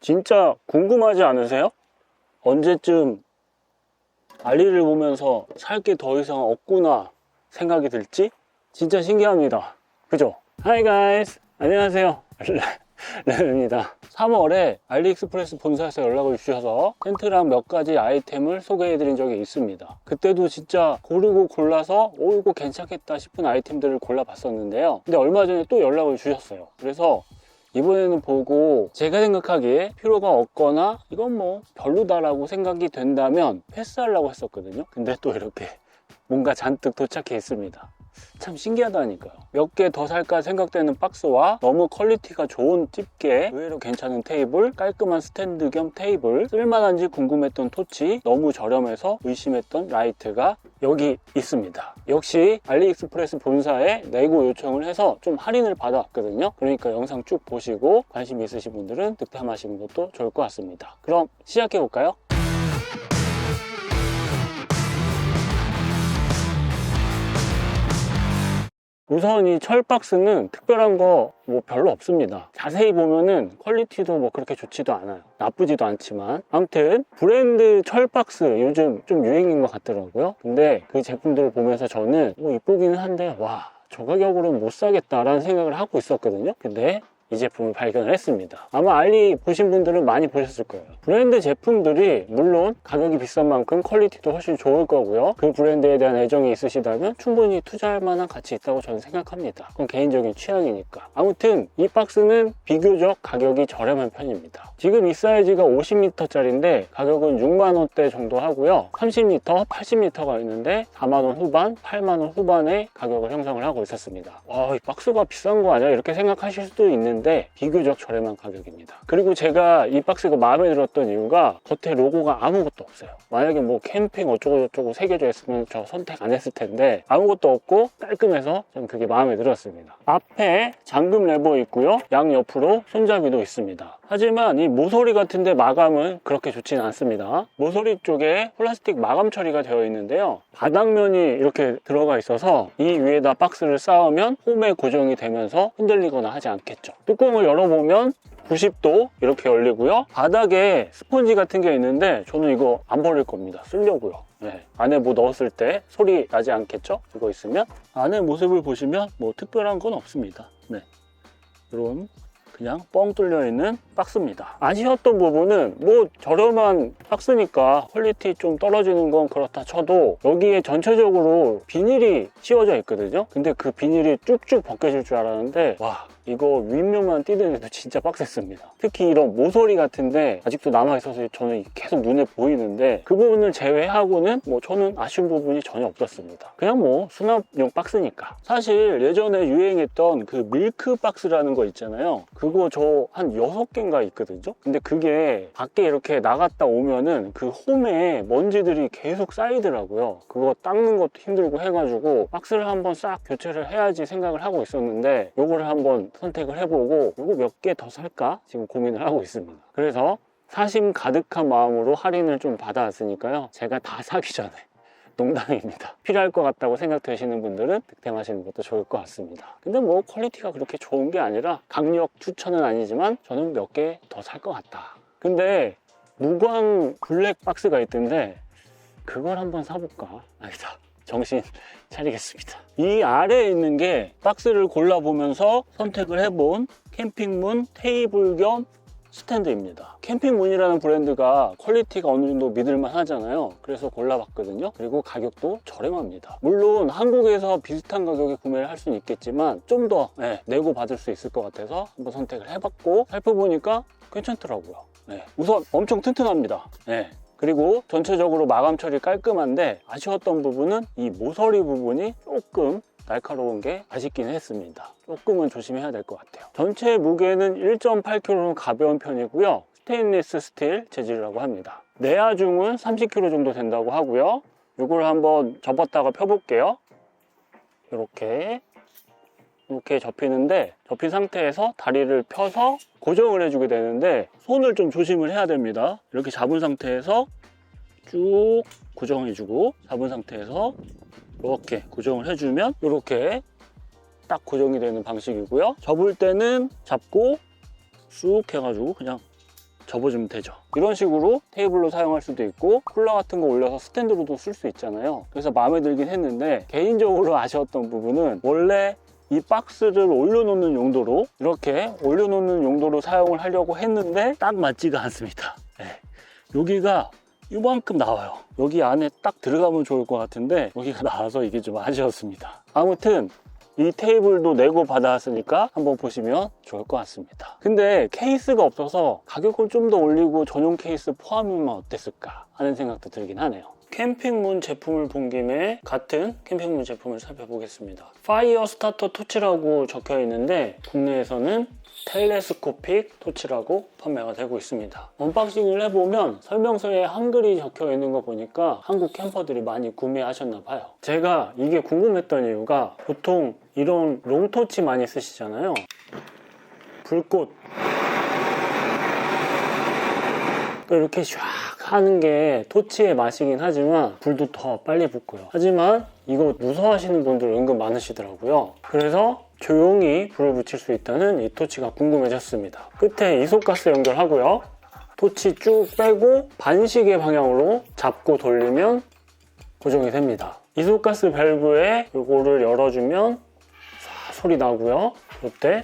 진짜 궁금하지 않으세요? 언제쯤 알리를 보면서 살 게 더 이상 없구나 생각이 들지? 진짜 신기합니다. 그죠? Hi guys! 안녕하세요. 레입니다. 3월에 알리익스프레스 본사에서 연락을 주셔서 텐트랑 몇 가지 아이템을 소개해 드린 적이 있습니다. 그때도 진짜 고르고 골라서 이거 괜찮겠다 싶은 아이템들을 골라봤었는데요. 근데 얼마 전에 또 연락을 주셨어요. 그래서 이번에는 보고 제가 생각하기에 필요가 없거나 이건 뭐 별로다라고 생각이 된다면 패스하려고 했었거든요. 근데 또 이렇게 뭔가 잔뜩 도착해 있습니다. 참 신기하다니까요. 몇 개 더 살까 생각되는 박스와 너무 퀄리티가 좋은 집게, 의외로 괜찮은 테이블, 깔끔한 스탠드 겸 테이블, 쓸만한지 궁금했던 토치, 너무 저렴해서 의심했던 라이트가 여기 있습니다. 역시 알리익스프레스 본사에 내고 요청을 해서 좀 할인을 받아왔거든요. 그러니까 영상 쭉 보시고 관심 있으신 분들은 득템하시는 것도 좋을 것 같습니다. 그럼 시작해 볼까요? 우선 이 철박스는 특별한 거 뭐 별로 없습니다. 자세히 보면은 퀄리티도 뭐 그렇게 좋지도 않아요. 나쁘지도 않지만 아무튼 브랜드 철박스 요즘 좀 유행인 것 같더라고요. 근데 그 제품들을 보면서 저는 뭐 이쁘기는 한데 와, 저 가격으로는 못 사겠다라는 생각을 하고 있었거든요. 근데 이 제품을 발견을 했습니다. 아마 알리 보신 분들은 많이 보셨을 거예요. 브랜드 제품들이 물론 가격이 비싼 만큼 퀄리티도 훨씬 좋을 거고요. 그 브랜드에 대한 애정이 있으시다면 충분히 투자할 만한 가치 있다고 저는 생각합니다. 그건 개인적인 취향이니까. 아무튼 이 박스는 비교적 가격이 저렴한 편입니다. 지금 이 사이즈가 50m짜리인데 가격은 6만원대 정도 하고요. 30m, 80m가 있는데 4만원 후반, 8만원 후반의 가격을 형성을 하고 있었습니다. 이 박스가 비싼 거 아니야? 이렇게 생각하실 수도 있는데 비교적 저렴한 가격입니다. 그리고 제가 이 박스가 마음에 들었던 이유가 겉에 로고가 아무것도 없어요. 만약에 뭐 캠핑 어쩌고저쩌고 새겨져 있으면 저 선택 안 했을 텐데 아무것도 없고 깔끔해서 저는 그게 마음에 들었습니다. 앞에 잠금 레버 있고요. 양 옆으로 손잡이도 있습니다. 하지만 이 모서리 같은데 마감은 그렇게 좋지는 않습니다. 모서리 쪽에 플라스틱 마감 처리가 되어 있는데요. 바닥면이 이렇게 들어가 있어서 이 위에다 박스를 쌓으면 홈에 고정이 되면서 흔들리거나 하지 않겠죠. 뚜껑을 열어보면 90도 이렇게 열리고요. 바닥에 스펀지 같은 게 있는데 저는 이거 안 버릴 겁니다. 쓰려고요. 네. 안에 뭐 넣었을 때 소리 나지 않겠죠? 이거 있으면. 안에 모습을 보시면 뭐 특별한 건 없습니다. 네. 이런 그냥 뻥 뚫려 있는 박스입니다. 아쉬웠던 부분은 뭐 저렴한 박스니까 퀄리티 좀 떨어지는 건 그렇다 쳐도 여기에 전체적으로 비닐이 씌워져 있거든요. 근데 그 비닐이 쭉쭉 벗겨질 줄 알았는데 와, 이거 윗면만 띄는데도 진짜 빡셌습니다. 특히 이런 모서리 같은데 아직도 남아있어서 저는 계속 눈에 보이는데 그 부분을 제외하고는 뭐 저는 아쉬운 부분이 전혀 없었습니다. 그냥 뭐 수납용 박스니까. 사실 예전에 유행했던 그 밀크 박스라는 거 있잖아요. 그거 저 한 6개인가 있거든요. 근데 그게 밖에 이렇게 나갔다 오면은 그 홈에 먼지들이 계속 쌓이더라고요. 그거 닦는 것도 힘들고 해가지고 박스를 한번 싹 교체를 해야지 생각을 하고 있었는데 요거를 한번 선택을 해보고 요거 몇 개 더 살까 지금 고민을 하고 있습니다. 그래서 사심 가득한 마음으로 할인을 좀 받아왔으니까요. 제가 다 사기 전에 농담입니다. 필요할 것 같다고 생각되시는 분들은 득템하시는 것도 좋을 것 같습니다. 근데 뭐 퀄리티가 그렇게 좋은 게 아니라 강력 추천은 아니지만 저는 몇 개 더 살 것 같다. 근데 무광 블랙 박스가 있던데 그걸 한번 사볼까? 아니다. 정신 차리겠습니다. 이 아래에 있는 게 박스를 골라보면서 선택을 해본 캠핑문 테이블 겸 스탠드입니다. 캠핑문이라는 브랜드가 퀄리티가 어느 정도 믿을만 하잖아요. 그래서 골라봤거든요. 그리고 가격도 저렴합니다. 물론 한국에서 비슷한 가격에 구매를 할 수는 있겠지만 좀 더 내고 받을 수 있을 것 같아서 한번 선택을 해봤고 살펴보니까 괜찮더라고요. 우선 엄청 튼튼합니다. 그리고 전체적으로 마감 처리 깔끔한데 아쉬웠던 부분은 이 모서리 부분이 조금 날카로운 게 아쉽긴 했습니다. 조금은 조심해야 될 것 같아요. 전체 무게는 1.8kg로 가벼운 편이고요. 스테인리스 스틸 재질이라고 합니다. 내하중은 30kg 정도 된다고 하고요. 이걸 한번 접었다가 펴볼게요. 이렇게 접히는데 접힌 상태에서 다리를 펴서 고정을 해주게 되는데 손을 좀 조심을 해야 됩니다. 이렇게 잡은 상태에서 쭉 고정해주고 잡은 상태에서 이렇게 고정을 해주면 이렇게 딱 고정이 되는 방식이고요. 접을 때는 잡고 쑥 해가지고 그냥 접어주면 되죠. 이런 식으로 테이블로 사용할 수도 있고 쿨러 같은 거 올려서 스탠드로도 쓸 수 있잖아요. 그래서 마음에 들긴 했는데 개인적으로 아쉬웠던 부분은 원래 이 박스를 올려놓는 용도로 이렇게 올려놓는 용도로 사용을 하려고 했는데 딱 맞지가 않습니다. 네. 여기가 이만큼 나와요. 여기 안에 딱 들어가면 좋을 것 같은데 여기가 나와서 이게 좀 아쉬웠습니다. 아무튼 이 테이블도 내고 받아왔으니까 한번 보시면 좋을 것 같습니다. 근데 케이스가 없어서 가격을 좀 더 올리고 전용 케이스 포함이면 어땠을까 하는 생각도 들긴 하네요. 캠핑문 제품을 본 김에 같은 캠핑문 제품을 살펴보겠습니다. 파이어 스타터 토치라고 적혀 있는데 국내에서는 텔레스코픽 토치라고 판매가 되고 있습니다. 언박싱을 해보면 설명서에 한글이 적혀 있는 거 보니까 한국 캠퍼들이 많이 구매하셨나 봐요. 제가 이게 궁금했던 이유가 보통 이런 롱토치 많이 쓰시잖아요. 불꽃 또 이렇게 샥 하는 게 토치의 맛이긴 하지만 불도 더 빨리 붙고요. 하지만 이거 무서워하시는 분들 은근 많으시더라고요. 그래서 조용히 불을 붙일 수 있다는 이 토치가 궁금해졌습니다. 끝에 이소가스 연결하고요. 토치 쭉 빼고 반시계 방향으로 잡고 돌리면 고정이 됩니다. 이소가스 밸브에 이거를 열어주면 소리 나고요. 이때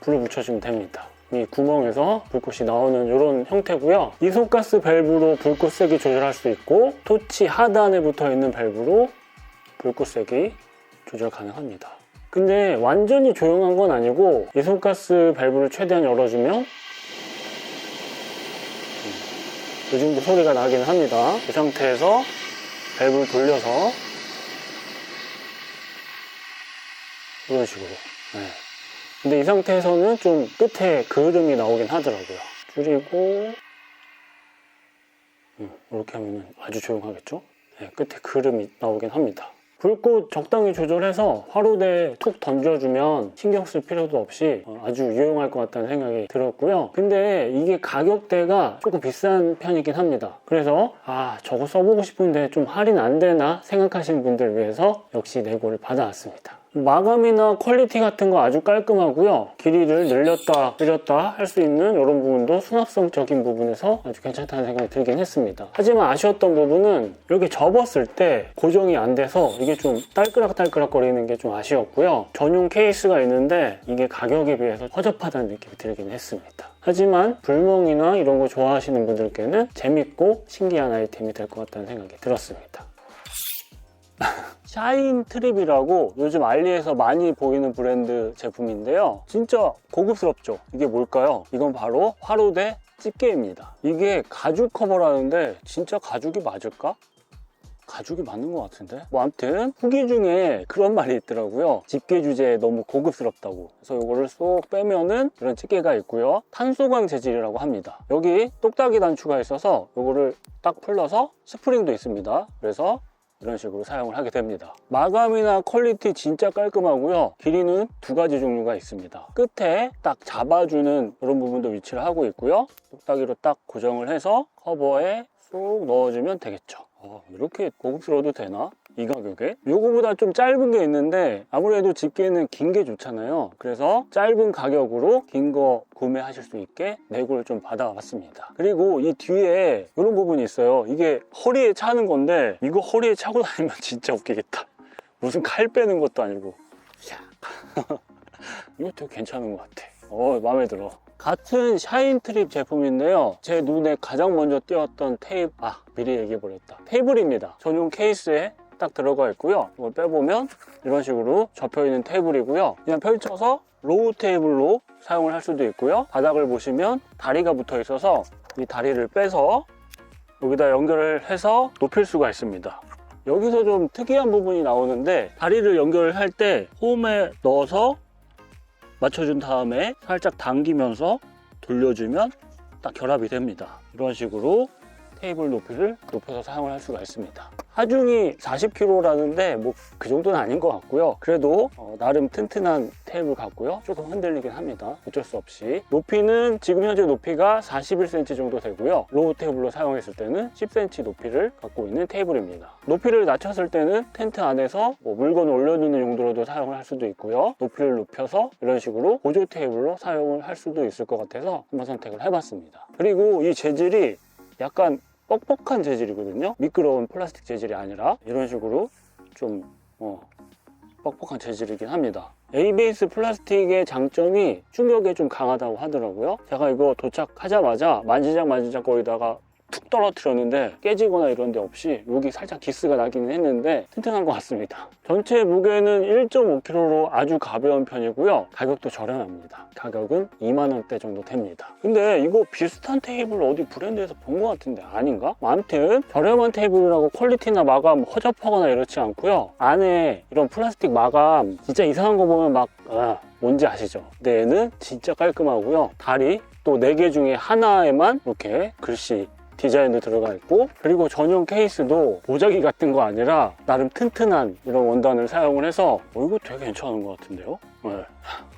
불을 붙여주면 됩니다. 이 구멍에서 불꽃이 나오는 이런 형태고요. 이소가스 밸브로 불꽃 세기 조절할 수 있고 토치 하단에 붙어 있는 밸브로 불꽃 세기 조절 가능합니다. 근데 완전히 조용한 건 아니고 이소가스 밸브를 최대한 열어주면 이 정도 소리가 나긴 합니다. 이 상태에서 밸브를 돌려서 이런 식으로. 네. 근데 이 상태에서는 좀 끝에 그을음이 나오긴 하더라고요. 줄이고 이렇게 하면 아주 조용하겠죠? 네, 끝에 그을음이 나오긴 합니다. 불꽃 적당히 조절해서 화로대에 툭 던져주면 신경 쓸 필요도 없이 아주 유용할 것 같다는 생각이 들었고요. 근데 이게 가격대가 조금 비싼 편이긴 합니다. 그래서 저거 써보고 싶은데 좀 할인 안 되나 생각하시는 분들을 위해서 역시 내고를 받아왔습니다. 마감이나 퀄리티 같은 거 아주 깔끔하고요. 길이를 늘렸다 줄였다 할 수 있는 이런 부분도 수납성적인 부분에서 아주 괜찮다는 생각이 들긴 했습니다. 하지만 아쉬웠던 부분은 이렇게 접었을 때 고정이 안 돼서 이게 좀 딸그락딸그락 거리는 게 좀 아쉬웠고요. 전용 케이스가 있는데 이게 가격에 비해서 허접하다는 느낌이 들긴 했습니다. 하지만 불멍이나 이런 거 좋아하시는 분들께는 재밌고 신기한 아이템이 될 것 같다는 생각이 들었습니다. 샤인 트립이라고 요즘 알리에서 많이 보이는 브랜드 제품인데요. 진짜 고급스럽죠? 이게 뭘까요? 이건 바로 화로대 집게입니다. 이게 가죽 커버라는데 진짜 가죽이 맞을까? 가죽이 맞는 것 같은데? 아무튼 후기 중에 그런 말이 있더라고요. 집게 주제에 너무 고급스럽다고. 그래서 이거를 쏙 빼면은 이런 집게가 있고요. 탄소광 재질이라고 합니다. 여기 똑딱이 단추가 있어서 이거를 딱 풀러서 스프링도 있습니다. 그래서 이런 식으로 사용을 하게 됩니다. 마감이나 퀄리티 진짜 깔끔하고요. 길이는 두 가지 종류가 있습니다. 끝에 딱 잡아주는 이런 부분도 위치를 하고 있고요. 똑딱이로 딱 고정을 해서 커버에 쏙 넣어주면 되겠죠. 이렇게 고급스러워도 되나? 이 가격에? 요거보다 좀 짧은 게 있는데 아무래도 집게는 긴 게 좋잖아요. 그래서 짧은 가격으로 긴 거 구매하실 수 있게 내고를 좀 받아봤습니다. 그리고 이 뒤에 이런 부분이 있어요. 이게 허리에 차는 건데 이거 허리에 차고 다니면 진짜 웃기겠다. 무슨 칼 빼는 것도 아니고 이거 되게 괜찮은 것 같아. 마음에 들어. 같은 샤인 트립 제품인데요. 제 눈에 가장 먼저 띄었던 미리 얘기해버렸다. 테이블입니다. 전용 케이스에 딱 들어가 있고요. 이걸 빼보면 이런 식으로 접혀있는 테이블이고요. 그냥 펼쳐서 로우 테이블로 사용을 할 수도 있고요. 바닥을 보시면 다리가 붙어 있어서 이 다리를 빼서 여기다 연결을 해서 높일 수가 있습니다. 여기서 좀 특이한 부분이 나오는데 다리를 연결할 때 홈에 넣어서 맞춰준 다음에 살짝 당기면서 돌려주면 딱 결합이 됩니다. 이런 식으로 테이블 높이를 높여서 사용을 할 수가 있습니다. 하중이 40kg라는데 뭐 그 정도는 아닌 것 같고요. 그래도 나름 튼튼한 테이블 같고요. 조금 흔들리긴 합니다. 어쩔 수 없이. 높이는 지금 현재 높이가 41cm 정도 되고요. 로우 테이블로 사용했을 때는 10cm 높이를 갖고 있는 테이블입니다. 높이를 낮췄을 때는 텐트 안에서 뭐 물건을 올려두는 용도로도 사용을 할 수도 있고요. 높이를 높여서 이런 식으로 보조 테이블로 사용을 할 수도 있을 것 같아서 한번 선택을 해봤습니다. 그리고 이 재질이 약간 뻑뻑한 재질이거든요. 미끄러운 플라스틱 재질이 아니라 이런 식으로 좀 뻑뻑한 재질이긴 합니다. ABS 플라스틱의 장점이 충격에 좀 강하다고 하더라고요. 제가 이거 도착하자마자 만지작 거리다가 툭 떨어뜨렸는데 깨지거나 이런 데 없이 여기 살짝 기스가 나기는 했는데 튼튼한 것 같습니다. 전체 무게는 1.5kg로 아주 가벼운 편이고요. 가격도 저렴합니다. 가격은 2만원대 정도 됩니다. 근데 이거 비슷한 테이블 어디 브랜드에서 본 것 같은데 아닌가? 아무튼 저렴한 테이블이라고 퀄리티나 마감 허접하거나 이렇지 않고요. 안에 이런 플라스틱 마감 진짜 이상한 거 보면 막 뭔지 아시죠? 근데 얘는 진짜 깔끔하고요. 다리 또 4개 중에 하나에만 이렇게 글씨 디자인도 들어가 있고, 그리고 전용 케이스도 보자기 같은 거 아니라 나름 튼튼한 이런 원단을 사용을 해서 이거 되게 괜찮은 것 같은데요? 네.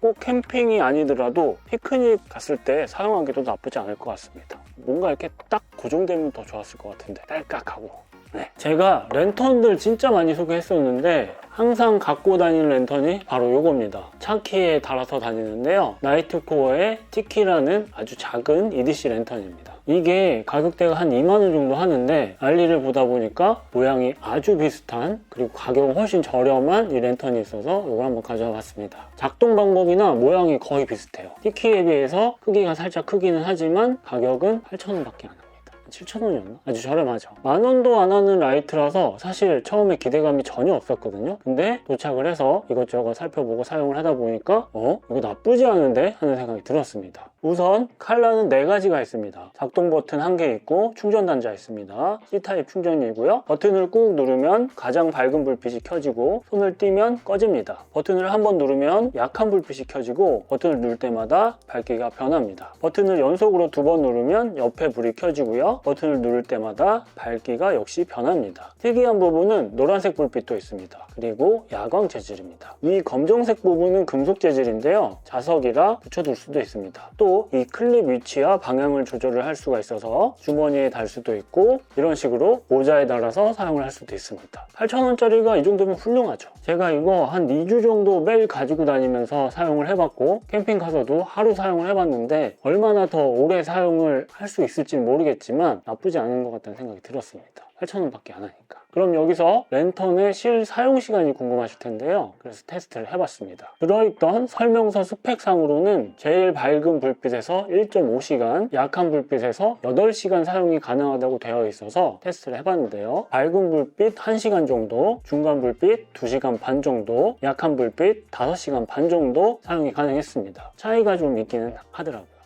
꼭 캠핑이 아니더라도 피크닉 갔을 때 사용하기도 나쁘지 않을 것 같습니다. 뭔가 이렇게 딱 고정되면 더 좋았을 것 같은데 딸깍하고. 네. 제가 랜턴들 진짜 많이 소개했었는데 항상 갖고 다니는 랜턴이 바로 이겁니다. 차키에 달아서 다니는데요. 나이트코어의 티키라는 아주 작은 EDC 랜턴입니다. 이게 가격대가 한 2만원 정도 하는데 알리를 보다 보니까 모양이 아주 비슷한, 그리고 가격은 훨씬 저렴한 이 랜턴이 있어서 이걸 한번 가져와 봤습니다. 작동 방법이나 모양이 거의 비슷해요. 티키에 비해서 크기가 살짝 크기는 하지만 가격은 8,000원밖에 안 합니다. 7,000원이었나? 아주 저렴하죠. 만원도 안 하는 라이트라서 사실 처음에 기대감이 전혀 없었거든요. 근데 도착을 해서 이것저것 살펴보고 사용을 하다 보니까 이거 나쁘지 않은데? 하는 생각이 들었습니다. 우선 컬러는 4가지가 있습니다. 작동 버튼 1개 있고 충전 단자 있습니다. C타입 충전이고요. 버튼을 꾹 누르면 가장 밝은 불빛이 켜지고 손을 띄면 꺼집니다. 버튼을 한번 누르면 약한 불빛이 켜지고 버튼을 누를 때마다 밝기가 변합니다. 버튼을 연속으로 2번 누르면 옆에 불이 켜지고요. 버튼을 누를 때마다 밝기가 역시 변합니다. 특이한 부분은 노란색 불빛도 있습니다. 그리고 야광 재질입니다. 이 검정색 부분은 금속 재질인데요. 자석이라 붙여둘 수도 있습니다. 또 이 클립 위치와 방향을 조절을 할 수가 있어서 주머니에 달 수도 있고 이런 식으로 모자에 달아서 사용을 할 수도 있습니다. 8,000원짜리가 이 정도면 훌륭하죠. 제가 이거 한 2주 정도 매일 가지고 다니면서 사용을 해봤고 캠핑 가서도 하루 사용을 해봤는데 얼마나 더 오래 사용을 할 수 있을지는 모르겠지만 나쁘지 않은 것 같다는 생각이 들었습니다. 8,000원밖에 안 하니까. 그럼 여기서 랜턴의 실 사용 시간이 궁금하실 텐데요. 그래서 테스트를 해봤습니다. 들어있던 설명서 스펙상으로는 제일 밝은 불빛에서 1.5시간, 약한 불빛에서 8시간 사용이 가능하다고 되어 있어서 테스트를 해봤는데요. 밝은 불빛 1시간 정도, 중간 불빛 2시간 반 정도, 약한 불빛 5시간 반 정도 사용이 가능했습니다. 차이가 좀 있기는 하더라고요.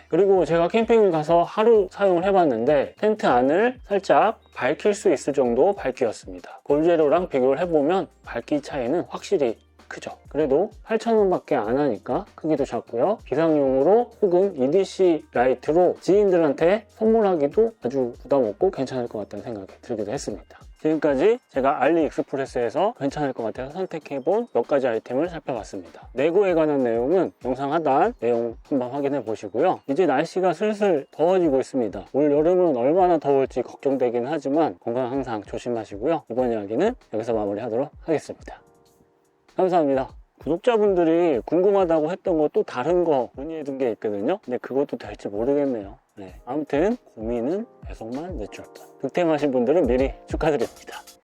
그리고 제가 캠핑을 가서 하루 사용을 해봤는데 텐트 안을 살짝 밝힐 수 있을 정도 밝기였습니다. 골제로랑 비교를 해보면 밝기 차이는 확실히 크죠. 그래도 8,000원밖에 안 하니까 크기도 작고요. 비상용으로 혹은 EDC 라이트로 지인들한테 선물하기도 아주 부담 없고 괜찮을 것 같다는 생각이 들기도 했습니다. 지금까지 제가 알리익스프레스에서 괜찮을 것 같아서 선택해본 몇 가지 아이템을 살펴봤습니다. 내구에 관한 내용은 영상 하단 내용 한번 확인해 보시고요. 이제 날씨가 슬슬 더워지고 있습니다. 올 여름은 얼마나 더울지 걱정되긴 하지만 건강 항상 조심하시고요. 이번 이야기는 여기서 마무리하도록 하겠습니다. 감사합니다. 구독자분들이 궁금하다고 했던 거 또 다른 거 문의해둔 게 있거든요. 근데 그것도 될지 모르겠네요. 아무튼 고민은 배송만 늦출 뿐. 득템하신 분들은 미리 축하드립니다.